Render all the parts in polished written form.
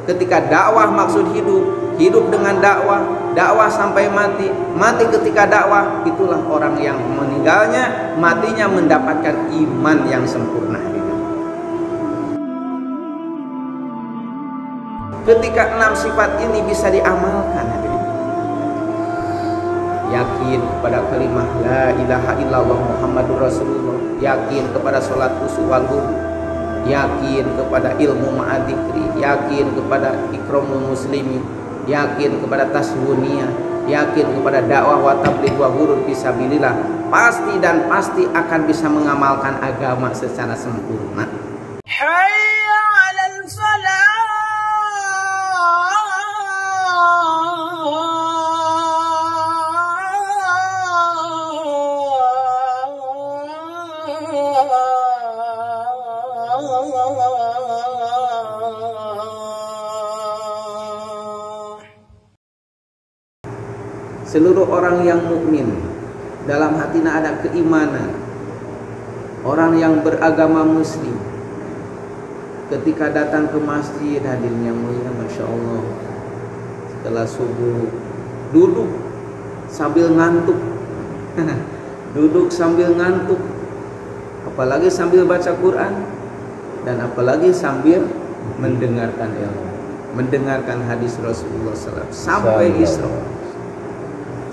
ketika dakwah maksud hidup, hidup dengan dakwah, dakwah sampai mati, mati ketika dakwah, itulah orang yang meninggalnya, matinya mendapatkan iman yang sempurna. Ketika 6 sifat ini bisa diamalkan, yakin kepada kalimat la ilaha illallah Muhammadur Rasulullah, yakin kepada sholat khusyuk wal khusyu', yakin kepada ilmu ma'adzikri, yakin kepada ikramul muslimin, yakin kepada tasbuniyah, yakin kepada dakwah wa tabligh wa hurud fisabilillah, pasti dan pasti akan bisa mengamalkan agama secara sempurna. Hayya 'alal falah. Seluruh orang yang mukmin dalam hatinya ada keimanan, orang yang beragama muslim, ketika datang ke masjid, hadirin yang mulia, masya Allah, setelah subuh duduk sambil ngantuk duduk sambil ngantuk, apalagi sambil baca Quran, dan apalagi sambil mendengarkan ilmu, mendengarkan hadis Rasulullah SAW sampai Isra.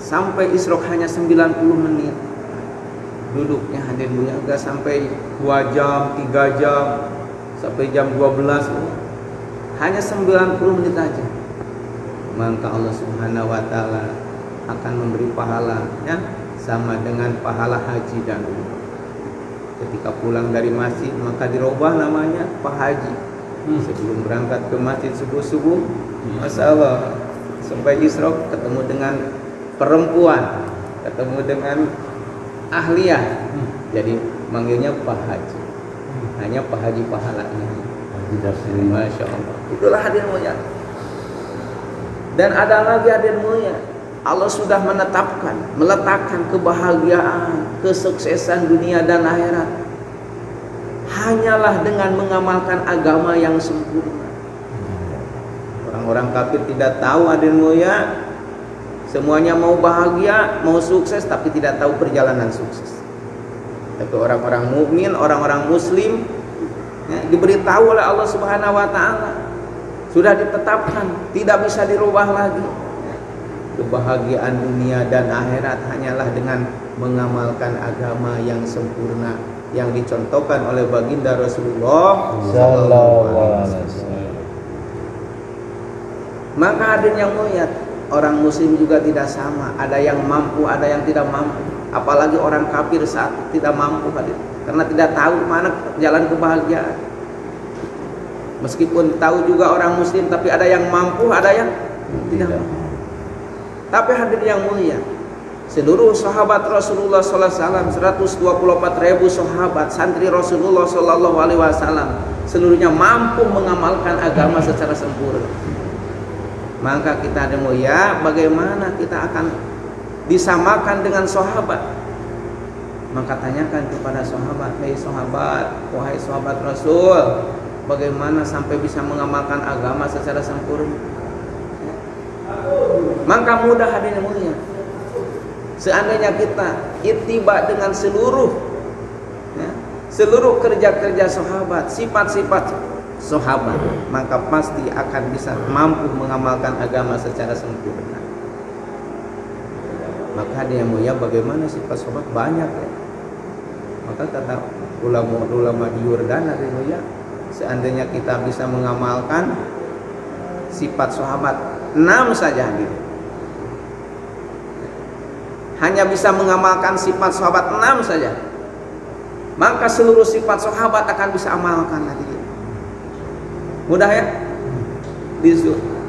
Sampai Isra hanya 90 menit duduknya, hadir dunia, enggak sampai 2 jam, 3 jam, sampai jam 12, hanya 90 menit aja. Maka Allah Subhanahu wa taala akan memberi pahala ya, sama dengan pahala haji dan umrah. Ketika pulang dari masjid maka dirubah namanya Pak Haji. Sebelum berangkat ke masjid subuh-subuh, Masya Allah, sampai Isra ketemu dengan perempuan, ketemu dengan ahliyah, jadi manggilnya Pak Haji. Hanya Pak Haji pahalanya. Masya Allah. Itulah hadirin mulia. Dan ada lagi hadirin mulia, Allah sudah menetapkan, meletakkan kebahagiaan, kesuksesan dunia dan akhirat hanyalah dengan mengamalkan agama yang sempurna. Orang-orang kafir tidak tahu hadirin mulia. Semuanya mau bahagia, mau sukses, tapi tidak tahu perjalanan sukses. Tapi orang-orang mukmin, orang-orang muslim ya, diberitahu oleh Allah Subhanahu wa taala, sudah ditetapkan, tidak bisa dirubah lagi. Kebahagiaan dunia dan akhirat hanyalah dengan mengamalkan agama yang sempurna yang dicontohkan oleh baginda Rasulullah sallallahu alaihi wasallam. Maka hadirin yang mulia, orang muslim juga tidak sama, ada yang mampu, ada yang tidak mampu. Apalagi orang kafir saat tidak mampu, karena tidak tahu mana jalan kebahagiaan. Meskipun tahu juga orang muslim, tapi ada yang mampu, ada yang tidak mampu. Tapi hadirin yang mulia, seluruh sahabat Rasulullah SAW, 124.000 sahabat santri Rasulullah SAW, seluruhnya mampu mengamalkan agama secara sempurna. Maka kita ada mulia, bagaimana kita akan disamakan dengan sahabat? Maka tanyakan kepada sahabat, wahai sahabat Rasul, bagaimana sampai bisa mengamalkan agama secara sempurna? Maka mudah hadirin mulia, seandainya kita ittiba dengan seluruh kerja-kerja sahabat, sifat-sifat sahabat, maka pasti akan bisa mampu mengamalkan agama secara sempurna. Maka dia mulia, bagaimana sifat sahabat banyak ya. Maka kata ulama di Yordan, dia mulia, seandainya kita bisa mengamalkan sifat sahabat 6 saja, hanya bisa mengamalkan sifat sahabat 6 saja, maka seluruh sifat sahabat akan bisa amalkan hadirin. Mudah ya?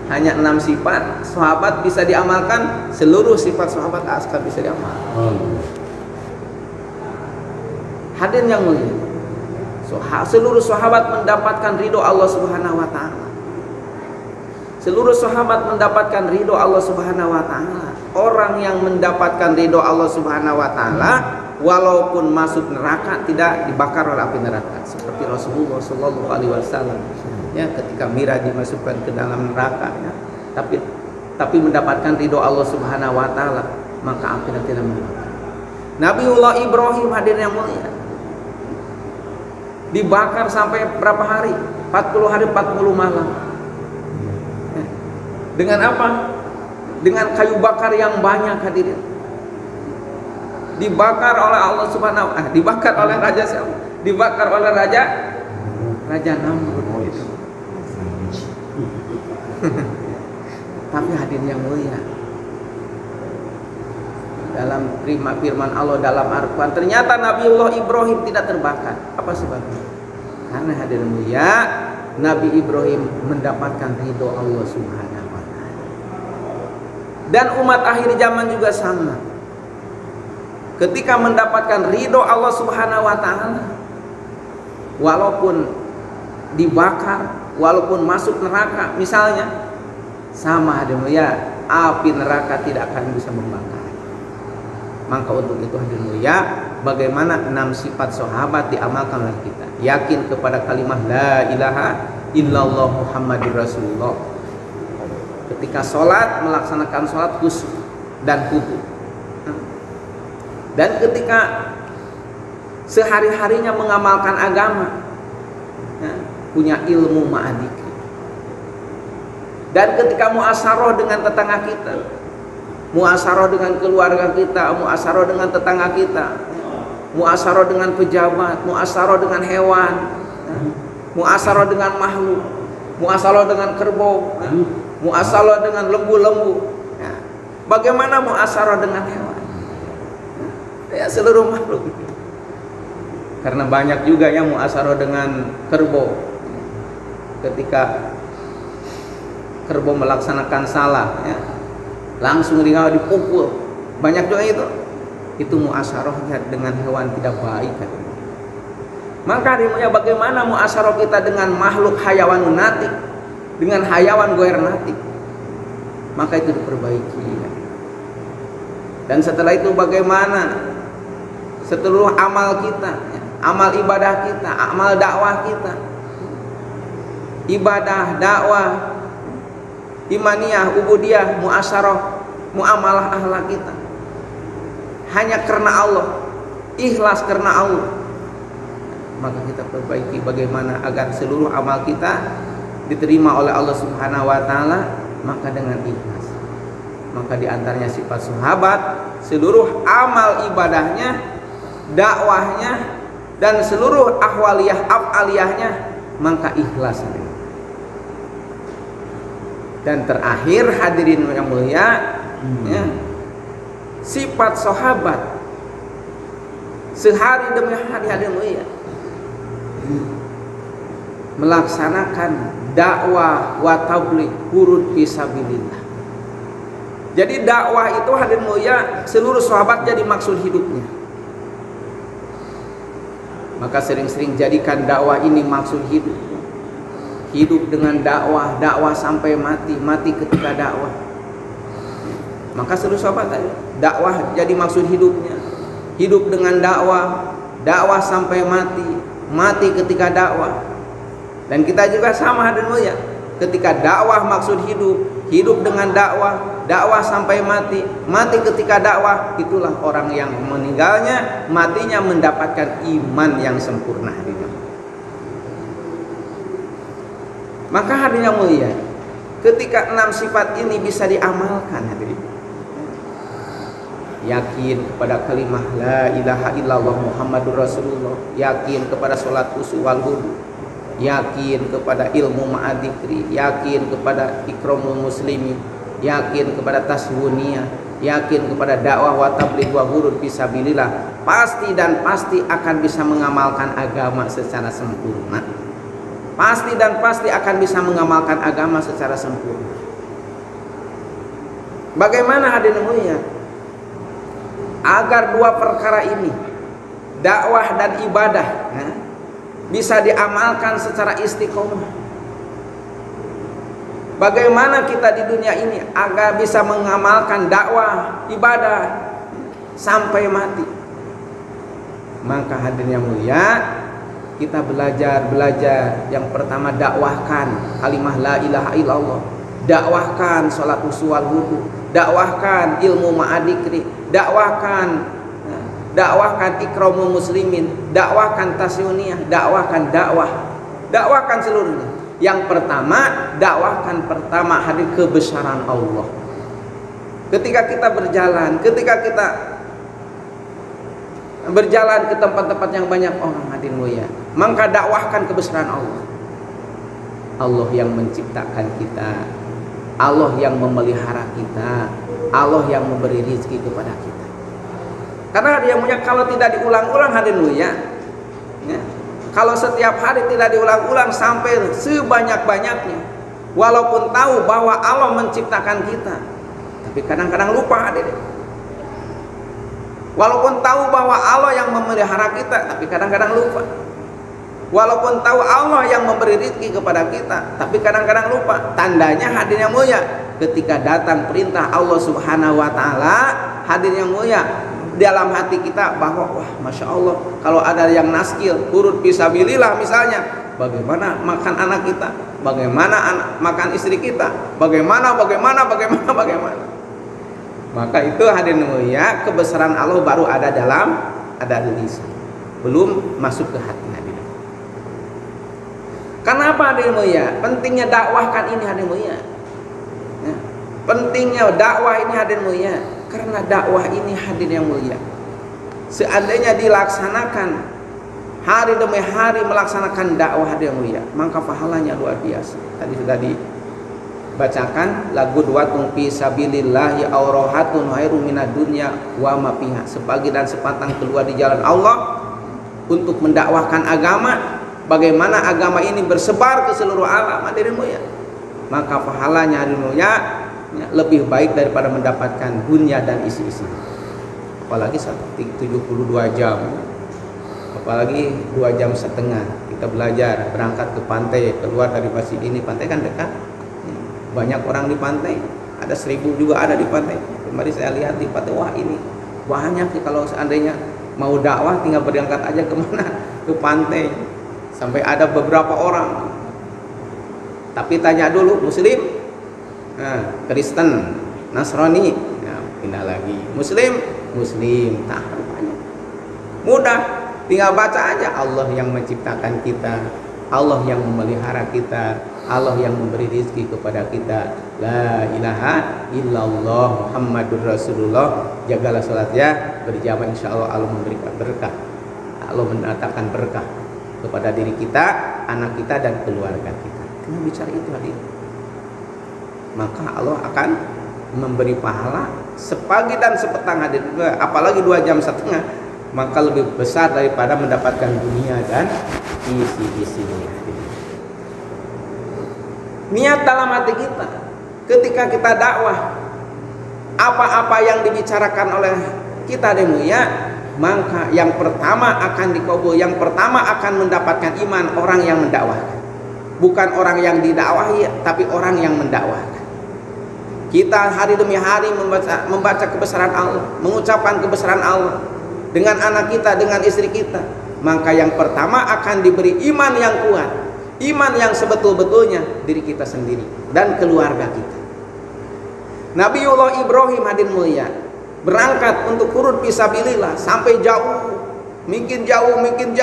Hanya 6 sifat sahabat bisa diamalkan, seluruh sifat sahabat akan bisa diamalkan. Hadirin yang mulia, seluruh sahabat mendapatkan ridho Allah Subhanahu wa taala. Seluruh sahabat mendapatkan ridho Allah Subhanahu wa taala. Orang yang mendapatkan ridho Allah Subhanahu wa taala, walaupun masuk neraka tidak dibakar oleh api neraka, seperti Rasulullah sallallahu alaihi wasallam. ya, ketika Mira dimasukkan ke dalam neraka, ya, tapi mendapatkan ridho Allah Subhanahu wa taala, maka api tidak membakar. Nabiullah Ibrahim, hadirin yang mulia, dibakar sampai berapa hari? 40 hari 40 malam. Ya. Dengan apa? Dengan kayu bakar yang banyak, hadirin. Dibakar oleh Allah Subhanahu wa taala, dibakar oleh raja siapa? Dibakar oleh raja Namrud. Tapi hadirin yang mulia, dalam firman Allah dalam Al-Quran, ternyata Nabiullah Ibrahim tidak terbakar. Apa sebabnya? Karena hadirin mulia, Nabi Ibrahim mendapatkan ridho Allah Subhanahu wa taala. Dan umat akhir zaman juga sama. Ketika mendapatkan ridho Allah Subhanahu wa taala, walaupun dibakar, walaupun masuk neraka misalnya, sama hadirin mulia, api neraka tidak akan bisa membakar. Maka untuk itu hadirin mulia, bagaimana 6 sifat sahabat diamalkan oleh kita. Yakin kepada kalimat la ilaha illallah Muhammadur Rasulullah. Ketika sholat, melaksanakan sholat khusyuk dan khudu. Dan ketika sehari-harinya mengamalkan agama, ya, punya ilmu ma'adikri. Dan ketika muasaroh dengan tetangga kita, muasaroh dengan keluarga kita, muasaroh dengan tetangga kita, muasaroh dengan pejabat, muasaroh dengan hewan, muasaroh dengan makhluk, muasaroh dengan kerbau, muasaroh dengan lembu-lembu. Bagaimana muasaroh dengan hewan? Ya, seluruh makhluk. Karena banyak juga yang muasaroh dengan kerbau. Ketika kerbau melaksanakan salah, ya, langsung dipukul. Banyak juga itu muasarohnya dengan hewan tidak baik, kan? Maka dimulai bagaimana muasaroh kita dengan makhluk hayawanun natik, dengan hayawan goer natik, maka itu diperbaiki, kan? Dan setelah itu bagaimana seluruh amal kita, ya, amal ibadah kita, amal dakwah kita, ibadah, dakwah, imaniyah, ubudiyah, muasyarah, muamalah akhlak kita hanya karena Allah, ikhlas karena Allah, maka kita perbaiki bagaimana agar seluruh amal kita diterima oleh Allah Subhanahu wa taala, maka dengan ikhlas. Maka diantaranya sifat sahabat, seluruh amal ibadahnya, dakwahnya, dan seluruh ahwaliyah af'aliyahnya, maka ikhlas. Dan terakhir hadirin yang mulia, ya, sifat sahabat sehari demi hari hadirin mulia melaksanakan dakwah wa tabligh hurud fisabilillah. Jadi dakwah itu hadirin mulia seluruh sahabat jadi maksud hidupnya. Maka sering-sering jadikan dakwah ini maksud hidup. Hidup dengan dakwah, dakwah sampai mati, mati ketika dakwah. Maka seluruh sahabat tadi, dakwah jadi maksud hidupnya. Hidup dengan dakwah, dakwah sampai mati, mati ketika dakwah. Dan kita juga sama hadirin mulia. Ketika dakwah maksud hidup, hidup dengan dakwah, dakwah sampai mati, mati ketika dakwah, itulah orang yang meninggalnya, matinya mendapatkan iman yang sempurna. Maka hadirin yang mulia, ketika 6 sifat ini bisa diamalkan, hadirin, yakin kepada kalimah la ilaha illallah Muhammadur Rasulullah, yakin kepada sholat khusyuk wal wudu, yakin kepada ilmu ma'adikri, yakin kepada ikramul muslimin, yakin kepada taswuniyah, yakin kepada dakwah wa tabligh wa hurud fisabilillah, pasti dan pasti akan bisa mengamalkan agama secara sempurna. Pasti dan pasti akan bisa mengamalkan agama secara sempurna. Bagaimana hadirin mulia agar dua perkara ini, dakwah dan ibadah, ya, bisa diamalkan secara istiqomah? Bagaimana kita di dunia ini agar bisa mengamalkan dakwah, ibadah sampai mati? Maka hadirin yang mulia, kita belajar. Yang pertama, dakwahkan kalimah la ilaha illallah, dakwahkan salat usul wudu, dakwahkan ilmu ma'adikri, dakwahkan ikramul muslimin, dakwahkan tasyuniyah, dakwahkan seluruhnya. Yang pertama, dakwahkan pertama hadir kebesaran Allah. Ketika kita berjalan ke tempat-tempat yang banyak orang hadir mulia, maka dakwahkan kebesaran Allah. Allah yang menciptakan kita, Allah yang memelihara kita, Allah yang memberi rezeki kepada kita. Karena dia punya, kalau tidak diulang-ulang hadir mulia, ya, kalau setiap hari tidak diulang-ulang sampai sebanyak-banyaknya, walaupun tahu bahwa Allah menciptakan kita, tapi kadang-kadang lupa hadir. Walaupun tahu bahwa Allah yang memelihara kita, tapi kadang-kadang lupa. Walaupun tahu Allah yang memberi rezeki kepada kita, tapi kadang-kadang lupa. Tandanya hadirnya mulia, ketika datang perintah Allah Subhanahu wa Ta'ala, hadirnya mulia dalam hati kita bahwa wah, masya Allah, kalau ada yang naskil urut fisabilillah misalnya, bagaimana makan anak kita, bagaimana makan istri kita, bagaimana. Maka itu hadirin mulia, kebesaran Allah baru ada di lisan, belum masuk ke hati hadirin. Kenapa hadirin mulia? Pentingnya dakwahkan ini hadirin mulia. Ya. Pentingnya dakwah ini hadirin mulia, karena dakwah ini hadirin yang mulia, seandainya dilaksanakan hari demi hari melaksanakan dakwah hadirin mulia, maka pahalanya luar biasa. Tadi sudah bacakan lagu duatun fi sabilillahi aurahatun khairum minad dunya wa ma fiha, sepagi dan sepatang keluar di jalan Allah untuk mendakwahkan agama, bagaimana agama ini bersebar ke seluruh alam hadirin mulia, maka pahalanya hadirin mulia lebih baik daripada mendapatkan dunia dan isi-isi. Apalagi 72 jam, apalagi 2 jam setengah kita belajar, berangkat ke pantai, keluar dari masjid ini, pantai kan dekat, banyak orang di pantai, ada 1000 juga ada di pantai. Kemarin saya lihat di pantai, wah ini banyak sih. Kalau seandainya mau dakwah tinggal berangkat aja kemana, ke pantai, sampai ada beberapa orang. Tapi tanya dulu, Muslim, Kristen, Nasrani, nah, pindah lagi, Muslim, tak banyak. Mudah, tinggal baca aja. Allah yang menciptakan kita, Allah yang memelihara kita, Allah yang memberi rezeki kepada kita. La ilaha illallah Muhammadur Rasulullah. Jagalah salatnya berjamaah, insyaallah Allah memberikan berkah. Allah mendatangkan berkah kepada diri kita, anak kita dan keluarga kita. Kita bicara itu hadir, maka Allah akan memberi pahala sepagi dan sepetang hadir. Apalagi 2 jam setengah, maka lebih besar daripada mendapatkan dunia dan isi-isinya. Niat dalam hati kita ketika kita dakwah, apa-apa yang dibicarakan oleh kita mulia, maka yang pertama akan dikabul, yang pertama akan mendapatkan iman orang yang mendakwahkan, bukan orang yang didakwahi, tapi orang yang mendakwahkan. Kita hari demi hari membaca kebesaran Allah, mengucapkan kebesaran Allah dengan anak kita, dengan istri kita, maka yang pertama akan diberi iman yang kuat, iman yang sebetul-betulnya diri kita sendiri dan keluarga kita. Nabiullah Ibrahim hadirin mulia berangkat untuk urut fisabilillah sampai jauh, makin jauh, makin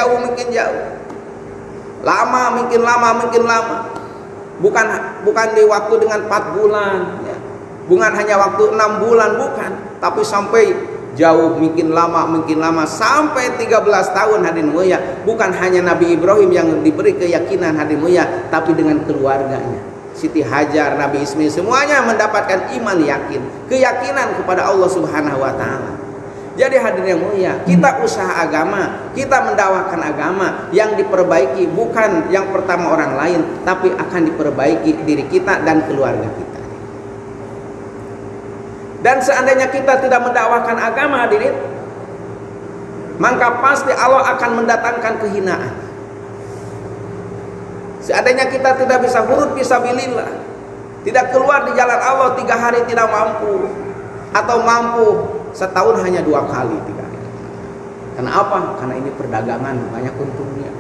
lama, bukan di waktu dengan 4 bulan, ya. Bukan hanya waktu 6 bulan, bukan, tapi sampai jauh, makin lama sampai 13 tahun hadirin mulia. Bukan hanya Nabi Ibrahim yang diberi keyakinan hadirin mulia, tapi dengan keluarganya, Siti Hajar, Nabi Ismail, semuanya mendapatkan iman yakin, keyakinan kepada Allah Subhanahu wa Ta'ala. Jadi hadirin yang mulia, kita usaha agama, kita mendakwahkan agama, yang diperbaiki bukan yang pertama orang lain, tapi akan diperbaiki diri kita dan keluarga kita. Dan seandainya kita tidak mendakwahkan agama hadirin, maka pasti Allah akan mendatangkan kehinaan. Seandainya kita tidak bisa huruf fisabilillah, tidak keluar di jalan Allah 3 hari tidak mampu, atau mampu setahun hanya 2 kali, 3 hari. Karena apa? Karena ini perdagangan, banyak untungnya.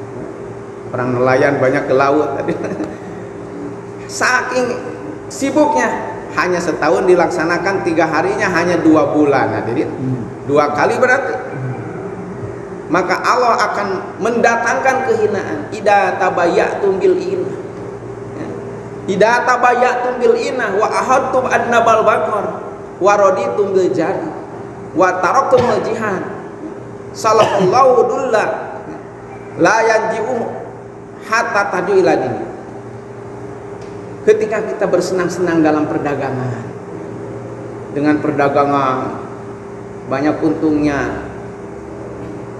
Orang nelayan banyak ke laut tadi. Saking sibuknya, hanya setahun dilaksanakan 3 harinya hanya 2 bulan. Hadirin, 2 kali berarti. Maka Allah akan mendatangkan kehinaan. Idza tabayyatum bil inah. Idza tabayyatum bil inah wa ahadtum adnabal baqar wa raditum bil jadi wa taraktum al jihad. Sallallahu dulla la yanji'u hatta tadu ila din. Ketika kita bersenang-senang dalam perdagangan, dengan perdagangan banyak untungnya,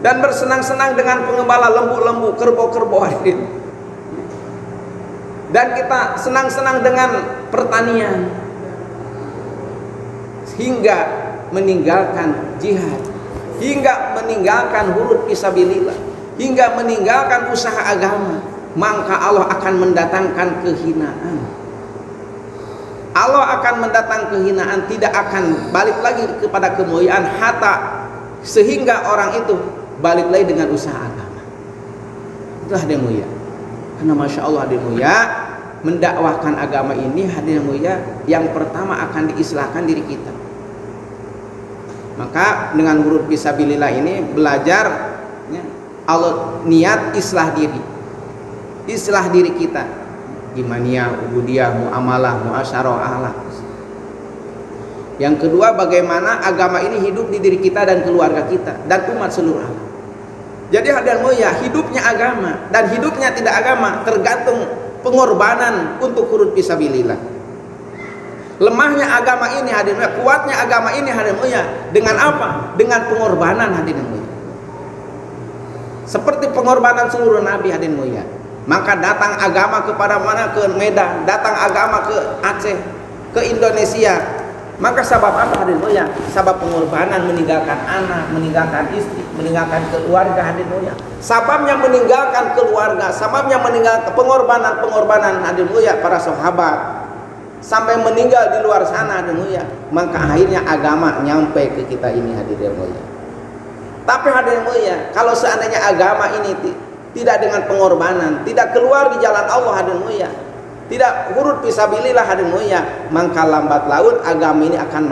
dan bersenang-senang dengan pengembala lembu-lembu, kerbau-kerbau, dan kita senang-senang dengan pertanian, hingga meninggalkan jihad, hingga meninggalkan huruf fisabilillah, hingga meninggalkan usaha agama, maka Allah akan mendatangkan kehinaan. Allah akan mendatangkan kehinaan, tidak akan balik lagi kepada kemuliaan hatta, sehingga orang itu balik lagi dengan usaha agama. Itulah hadirin mulia. Karena masya Allah hadirin mulia, mendakwahkan agama ini hadirin mulia, yang pertama akan diislahkan diri kita. Maka dengan huruf fisabilillah ini belajar ya, Allah niat islah diri kita, imaniyah, ubudiyah, muamalah, muasyarah, akhlak. Yang kedua, bagaimana agama ini hidup di diri kita dan keluarga kita dan umat seluruh alam. Jadi hadirin mulia, hidupnya agama dan hidupnya tidak agama tergantung pengorbanan untuk huruf fisabilillah. Lemahnya agama ini hadirin mulia, kuatnya agama ini hadirin mulia, dengan apa? Dengan pengorbanan hadirin mulia. Seperti pengorbanan seluruh nabi hadirin mulia. Maka datang agama kepada mana? Ke Medan, datang agama ke Aceh, ke Indonesia. Maka sabab apa hadirin mulia? Sabab pengorbanan, meninggalkan anak, meninggalkan istri, meninggalkan keluarga hadirin mulia. Sababnya meninggalkan keluarga, sababnya meninggalkan pengorbanan hadirin mulia para sahabat sampai meninggal di luar sana hadirin mulia. Maka akhirnya agama nyampe ke kita ini hadirin mulia. Tapi hadirin mulia, kalau seandainya agama ini tidak dengan pengorbanan, tidak keluar di jalan Allah hadirin mulia, tidak huruf fisabilillah hadirin mulia, maka lambat laun agama ini akan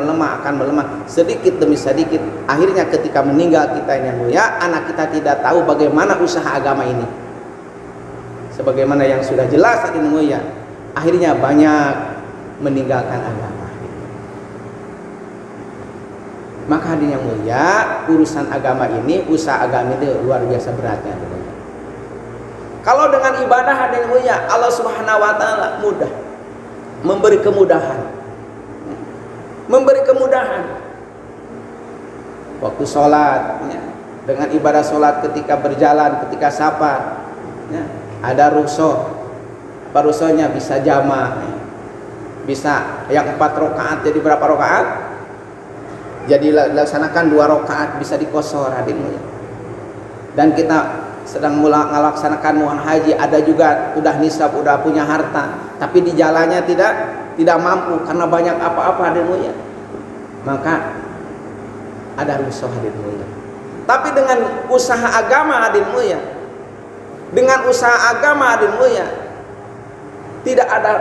melemah sedikit demi sedikit. Akhirnya ketika meninggal kita ini mulia, anak kita tidak tahu bagaimana usaha agama ini. Sebagaimana yang sudah jelas hadirin mulia, akhirnya banyak meninggalkan agama. Maka hadirin yang mulia, urusan agama ini, usaha agama itu luar biasa beratnya. Kalau dengan ibadah hadirin mulia, Allah Subhanahu wa taala mudah memberi kemudahan. Memberi kemudahan. Waktu sholat ya, dengan ibadah sholat ketika berjalan, ketika safar ya, ada rukhsah. Apa rukhsahnya? Bisa jama', bisa yang 4 rakaat jadi berapa rakaat? Jadi laksanakan 2 rakaat, bisa dikosor hadirin mulia. Dan kita sedang melaksanakan muhal haji, ada juga udah nisab, udah punya harta, tapi di jalannya tidak mampu karena banyak apa-apa hadirin mulia. Maka ada rukhsah hadirin mulia. Tapi dengan usaha agama hadirin mulia, dengan usaha agama hadirin mulia, tidak ada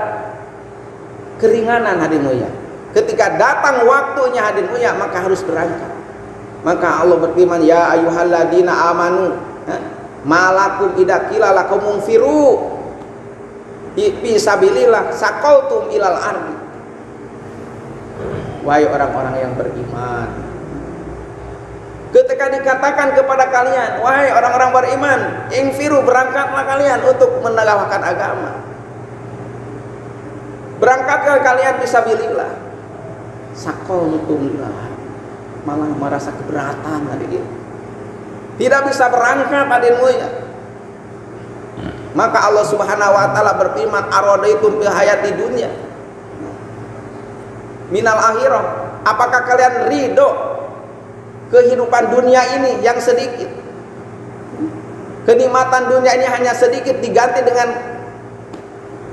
keringanan hadirin mulia. Ketika datang waktunya hadirin mulia, maka harus berangkat. Maka Allah berfirman, ya ayyuhalladzina amanu malakum idza qila lakum munfiru fi sabilillah saqaltum ilal ardi. Wahai orang-orang yang beriman, ketika dikatakan kepada kalian, wahai orang-orang beriman, infiru, berangkatlah kalian untuk menegakkan agama, berangkatlah kalian fisabilillah, saqaltum ilal ardi, malah merasa keberatan hadirin, tidak bisa berangkat hadirin mulia. Maka Allah Subhanahu wa taala berfirman, aradaitum fil hayati dunya minal akhirah, apakah kalian ridho kehidupan dunia ini yang sedikit, kenikmatan dunia ini hanya sedikit diganti dengan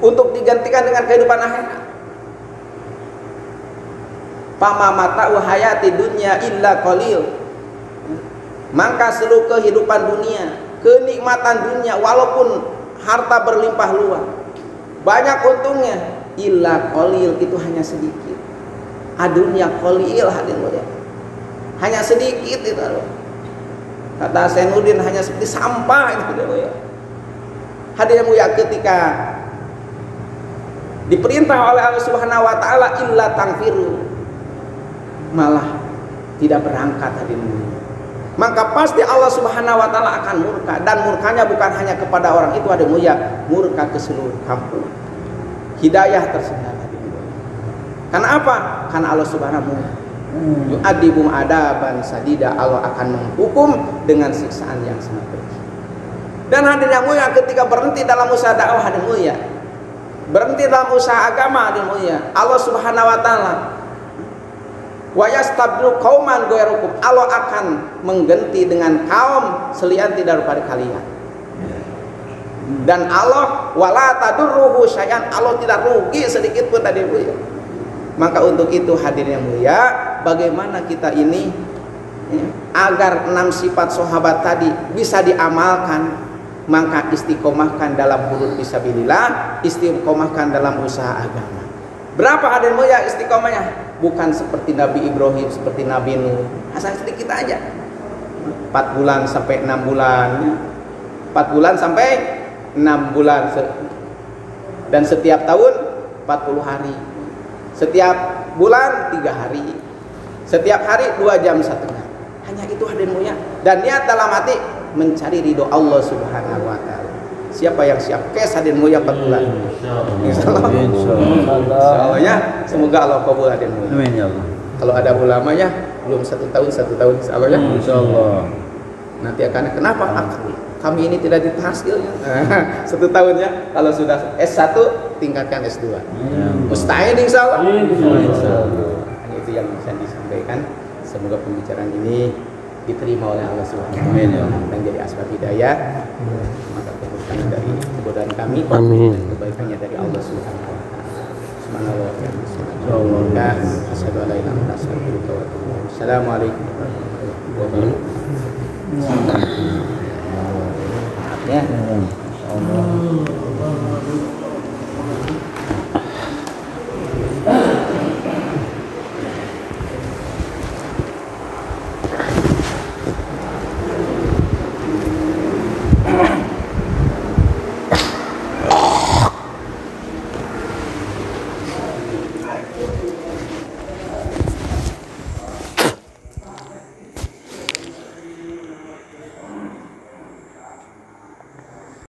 untuk digantikan dengan kehidupan akhirat? Fama mata'u hayati dunya illa qalil, maka seluruh kehidupan dunia, kenikmatan dunia, walaupun harta berlimpah luas, banyak untungnya. Illa qalil, itu hanya sedikit. Adunya qalil, hadirin mulia, hanya sedikit itu loh. Kata Sainuddin, hanya seperti sampah itu loh. Hadirin mulia, ketika diperintah oleh Allah Subhanahu wa taala illa tangfiru, malah tidak berangkat, hadirin mulia, maka pasti Allah Subhanahu wa taala akan murka, dan murkanya bukan hanya kepada orang itu, hadirin mulia, murka ke seluruh kampung. Hidayah tersendat, hadirin mulia. Karena apa? Karena Allah Subhanahu wa taala yu'adibum adaban sadida, Allah akan menghukum dengan siksaan yang sangat pedih. Dan hadirin yang mulia, ketika berhenti dalam usaha dakwah, hadirin mulia, berhenti dalam usaha agama, hadirin mulia, Allah Subhanahu wa taala wa yastabdilu qauman ghairukum, Allah akan mengganti dengan kaum selianti daripada kalian. Dan Allah wala tadurruhu syai'an, Allah tidak rugi sedikit pun, hadirin mulia. Maka untuk itu hadirin yang mulia, bagaimana kita ini agar 6 sifat sahabat tadi bisa diamalkan, maka istiqomahkan dalam huruf fisabilillah, istiqomahkan dalam usaha agama. Berapa hadirin mulia istiqomahnya? Bukan seperti Nabi Ibrahim, seperti Nabi Nuh, asal sedikit aja, 4 bulan sampai 6 bulan, 4 bulan sampai 6 bulan, dan setiap tahun 40 hari, setiap bulan 3 hari, setiap hari 2 jam 1 jam. Hanya itu hadirin mulia, dan niat dalam hati mencari ridho Allah Subhanahu wa taala. Siapa yang siap? Kes hadirin mulia 4 bulan. Insyaallah ya, semoga Allah kabul hadirin mulia. Amin ya Allah. Kalau ada ulamanya belum 1 tahun insyaallah ya. Insyaallah. Nanti akan kenapa kami ini tidak ditahsilnya 1 tahun ya. Kalau sudah S1 tingkatkan S2. Mustahil insyaallah. Insyaallah. Hanya itu yang bisa disampaikan. Semoga pembicaraan ini diterima oleh Allah Subhanahu wa taala dan jadi asbab hidayah. Maka kebaikan dari kebodohan kami, amin, kebaikannya dari Allah Subhanahu wa taala. Subhanallah wa bihamdihi. Asyhadu an la ilaha illallah, astaghfiruka wa atubu ilaik. Assalamualaikum warahmatullahi wabarakatuh. Ya. Allah.